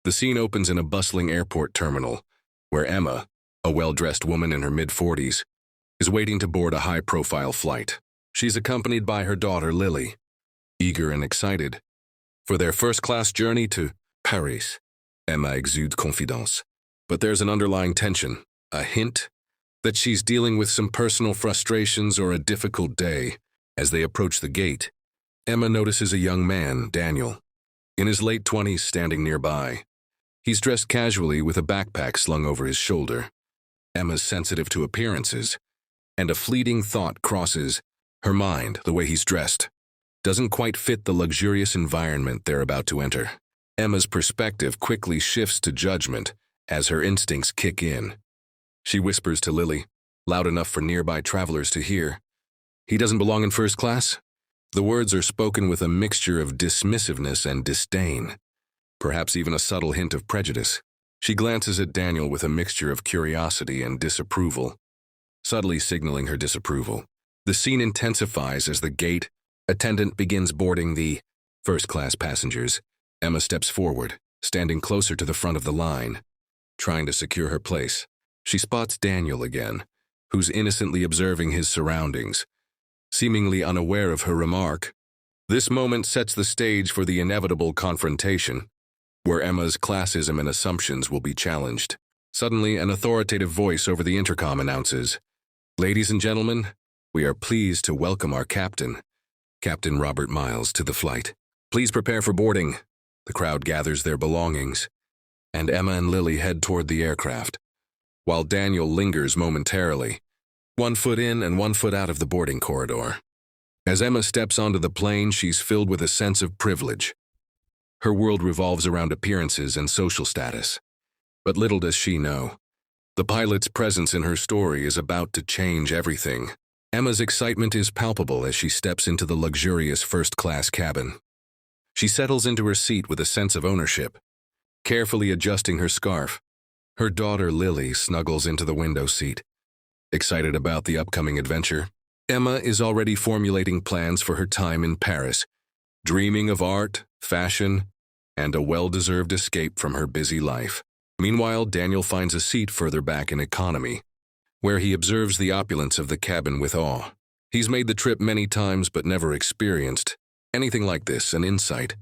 The scene opens in a bustling airport terminal, where Emma, a well-dressed woman in her mid-40s, is waiting to board a high-profile flight. She's accompanied by her daughter, Lily, eager and excited. For their first-class journey to Paris, Emma exudes confidence. But there's an underlying tension, a hint that she's dealing with some personal frustrations or a difficult day. As they approach the gate, Emma notices a young man, Daniel, in his late 20s, standing nearby. He's dressed casually with a backpack slung over his shoulder. Emma's sensitive to appearances, and a fleeting thought crosses her mind. The way he's dressed doesn't quite fit the luxurious environment they're about to enter. Emma's perspective quickly shifts to judgment as her instincts kick in. She whispers to Lily, loud enough for nearby travelers to hear, "He doesn't belong in first class?" The words are spoken with a mixture of dismissiveness and disdain, perhaps even a subtle hint of prejudice. She glances at Daniel with a mixture of curiosity and disapproval, subtly signaling her disapproval. The scene intensifies as the gate attendant begins boarding the first-class passengers. Emma steps forward, standing closer to the front of the line, trying to secure her place. She spots Daniel again, who's innocently observing his surroundings, seemingly unaware of her remark. This moment sets the stage for the inevitable confrontation, where Emma's classism and assumptions will be challenged. Suddenly, an authoritative voice over the intercom announces, "Ladies and gentlemen, we are pleased to welcome our captain, Captain Robert Miles, to the flight. Please prepare for boarding." The crowd gathers their belongings, and Emma and Lily head toward the aircraft, while Daniel lingers momentarily, one foot in and one foot out of the boarding corridor. As Emma steps onto the plane, she's filled with a sense of privilege. Her world revolves around appearances and social status. But little does she know, the pilot's presence in her story is about to change everything. Emma's excitement is palpable as she steps into the luxurious first-class cabin. She settles into her seat with a sense of ownership, carefully adjusting her scarf. Her daughter, Lily, snuggles into the window seat, excited about the upcoming adventure. Emma is already formulating plans for her time in Paris, dreaming of art, fashion, and a well-deserved escape from her busy life. Meanwhile, Daniel finds a seat further back in economy, where he observes the opulence of the cabin with awe. He's made the trip many times but never experienced anything like this, an insight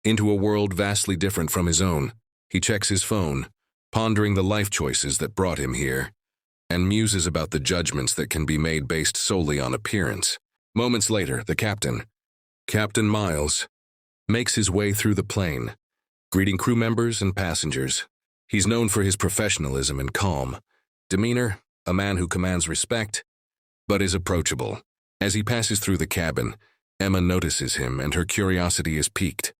into a world vastly different from his own. He checks his phone, pondering the life choices that brought him here, and muses about the judgments that can be made based solely on appearance. Moments later, the captain, Captain Miles, makes his way through the plane, greeting crew members and passengers. He's known for his professionalism and calm demeanor, a man who commands respect, but is approachable. As he passes through the cabin, Emma notices him and her curiosity is piqued.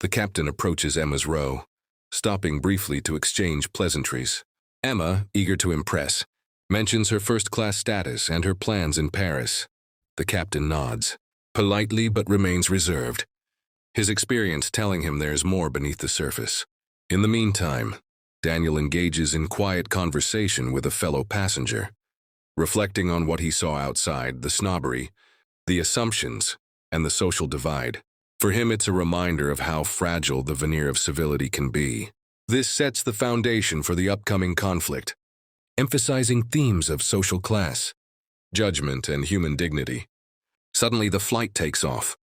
The captain approaches Emma's row, stopping briefly to exchange pleasantries. Emma, eager to impress, mentions her first-class status and her plans in Paris. The captain nods, politely but remains reserved, his experience telling him there's more beneath the surface. In the meantime, Daniel engages in quiet conversation with a fellow passenger, reflecting on what he saw outside, the snobbery, the assumptions, and the social divide. For him, it's a reminder of how fragile the veneer of civility can be. This sets the foundation for the upcoming conflict, emphasizing themes of social class, judgment, and human dignity. Suddenly, the flight takes off,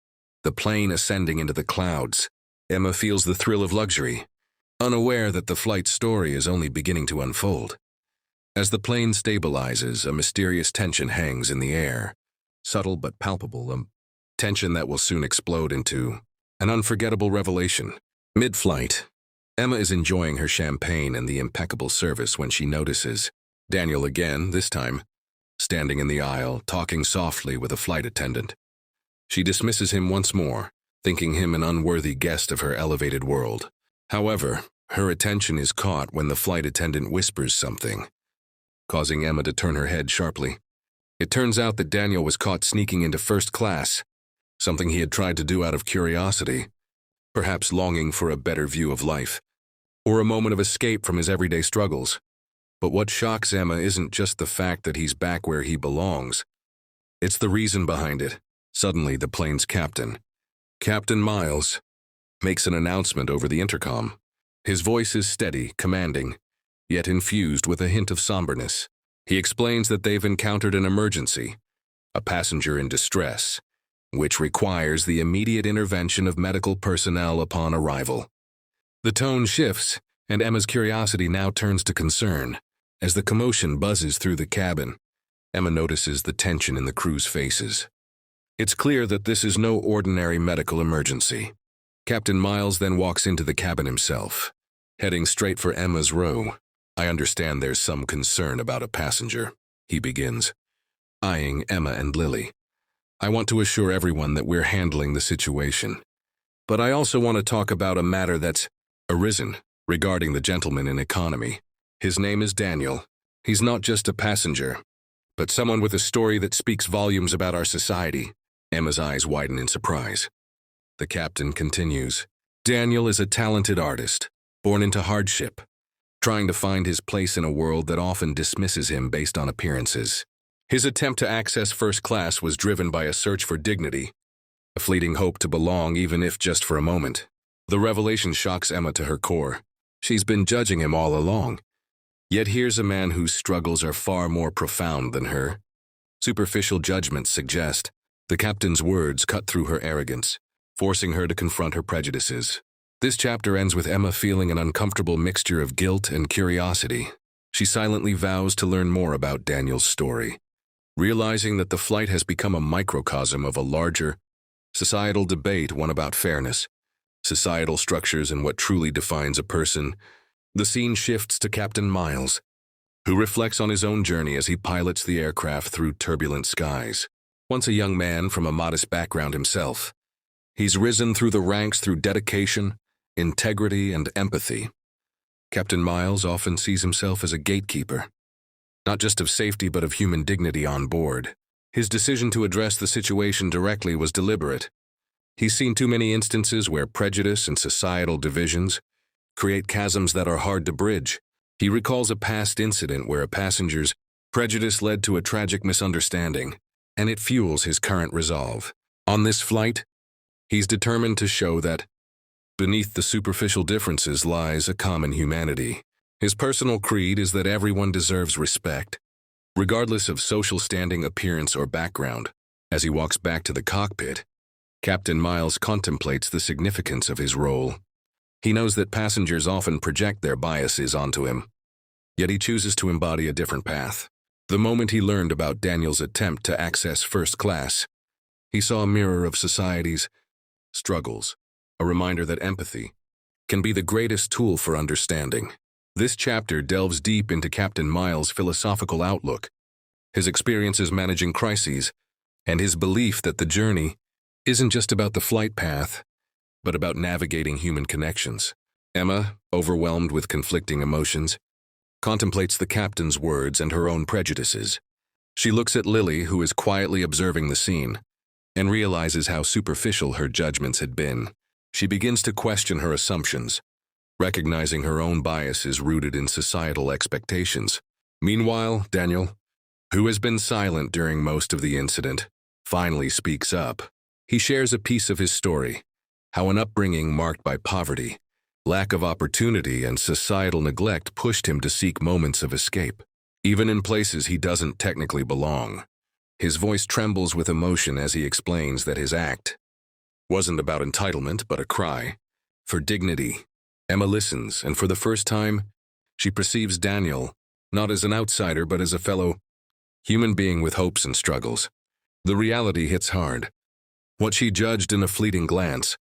the plane ascending into the clouds. Emma feels the thrill of luxury, unaware that the flight's story is only beginning to unfold. As the plane stabilizes, a mysterious tension hangs in the air, subtle but palpable, a tension that will soon explode into an unforgettable revelation. Mid-flight, Emma is enjoying her champagne and the impeccable service when she notices Daniel again, this time, standing in the aisle, talking softly with a flight attendant. She dismisses him once more, thinking him an unworthy guest of her elevated world. However, her attention is caught when the flight attendant whispers something, causing Emma to turn her head sharply. It turns out that Daniel was caught sneaking into first class, something he had tried to do out of curiosity, perhaps longing for a better view of life, or a moment of escape from his everyday struggles. But what shocks Emma isn't just the fact that he's back where he belongs. It's the reason behind it. Suddenly, the plane's captain, Captain Miles, makes an announcement over the intercom. His voice is steady, commanding, yet infused with a hint of somberness. He explains that they've encountered an emergency, a passenger in distress, which requires the immediate intervention of medical personnel upon arrival. The tone shifts, and Emma's curiosity now turns to concern. As the commotion buzzes through the cabin, Emma notices the tension in the crew's faces. It's clear that this is no ordinary medical emergency. Captain Miles then walks into the cabin himself, heading straight for Emma's row. "I understand there's some concern about a passenger," he begins, eyeing Emma and Lily. "I want to assure everyone that we're handling the situation. But I also want to talk about a matter that's arisen regarding the gentleman in economy. His name is Daniel. He's not just a passenger, but someone with a story that speaks volumes about our society." Emma's eyes widen in surprise. The captain continues, "Daniel is a talented artist, born into hardship, trying to find his place in a world that often dismisses him based on appearances. His attempt to access first class was driven by a search for dignity, a fleeting hope to belong even if just for a moment. The revelation shocks Emma to her core. She's been judging him all along. Yet here's a man whose struggles are far more profound than her. Superficial judgments suggest. The captain's words cut through her arrogance, forcing her to confront her prejudices. This chapter ends with Emma feeling an uncomfortable mixture of guilt and curiosity. She silently vows to learn more about Daniel's story, realizing that the flight has become a microcosm of a larger societal debate, one about fairness, societal structures, and what truly defines a person. The scene shifts to Captain Miles, who reflects on his own journey as he pilots the aircraft through turbulent skies. Once a young man from a modest background himself, he's risen through the ranks through dedication, integrity, and empathy. Captain Miles often sees himself as a gatekeeper, not just of safety but of human dignity on board. His decision to address the situation directly was deliberate. He's seen too many instances where prejudice and societal divisions create chasms that are hard to bridge. He recalls a past incident where a passenger's prejudice led to a tragic misunderstanding, and it fuels his current resolve. On this flight, he's determined to show that beneath the superficial differences lies a common humanity. His personal creed is that everyone deserves respect, regardless of social standing, appearance, or background. As he walks back to the cockpit, Captain Miles contemplates the significance of his role. He knows that passengers often project their biases onto him, yet he chooses to embody a different path. The moment he learned about Daniel's attempt to access first class, he saw a mirror of society's struggles, a reminder that empathy can be the greatest tool for understanding. This chapter delves deep into Captain Miles' philosophical outlook, his experiences managing crises, and his belief that the journey isn't just about the flight path, but about navigating human connections. Emma, overwhelmed with conflicting emotions, contemplates the captain's words and her own prejudices. She looks at Lily, who is quietly observing the scene, and realizes how superficial her judgments had been. She begins to question her assumptions, recognizing her own biases rooted in societal expectations. Meanwhile, Daniel, who has been silent during most of the incident, finally speaks up. He shares a piece of his story, how an upbringing marked by poverty, lack of opportunity, and societal neglect pushed him to seek moments of escape, even in places he doesn't technically belong. His voice trembles with emotion as he explains that his act wasn't about entitlement but a cry for dignity. Emma listens, and for the first time, she perceives Daniel not as an outsider but as a fellow human being with hopes and struggles. The reality hits hard. What she judged in a fleeting glance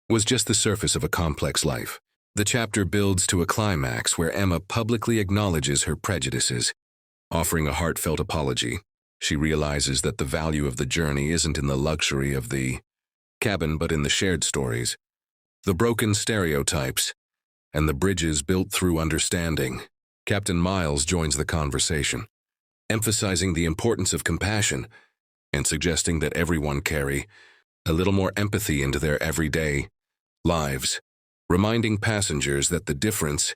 was just the surface of a complex life. The chapter builds to a climax where Emma publicly acknowledges her prejudices. Offering a heartfelt apology, she realizes that the value of the journey isn't in the luxury of the cabin but in the shared stories, the broken stereotypes, and the bridges built through understanding. Captain Miles joins the conversation, emphasizing the importance of compassion and suggesting that everyone carry a little more empathy into their everyday lives, reminding passengers that the difference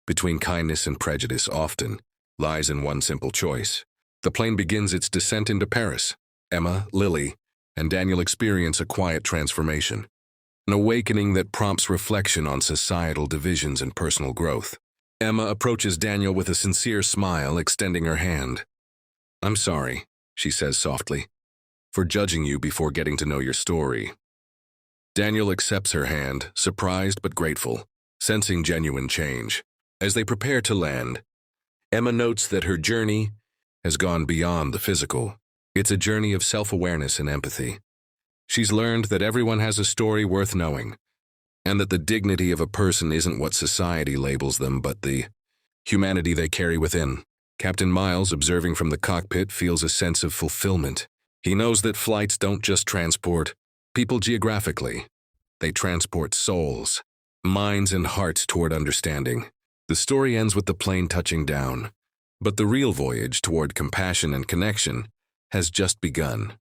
between kindness and prejudice often lies in one simple choice. The plane begins its descent into Paris. Emma, Lily, and Daniel experience a quiet transformation. an awakening that prompts reflection on societal divisions and personal growth. Emma approaches Daniel with a sincere smile, extending her hand. "I'm sorry," she says softly, "for judging you before getting to know your story." Daniel accepts her hand, surprised but grateful, sensing genuine change. As they prepare to land, Emma notes that her journey has gone beyond the physical. It's a journey of self-awareness and empathy. She's learned that everyone has a story worth knowing, and that the dignity of a person isn't what society labels them, but the humanity they carry within. Captain Miles, observing from the cockpit, feels a sense of fulfillment. He knows that flights don't just transport people geographically. They transport souls, minds, and hearts toward understanding. The story ends with the plane touching down, but the real voyage toward compassion and connection has just begun.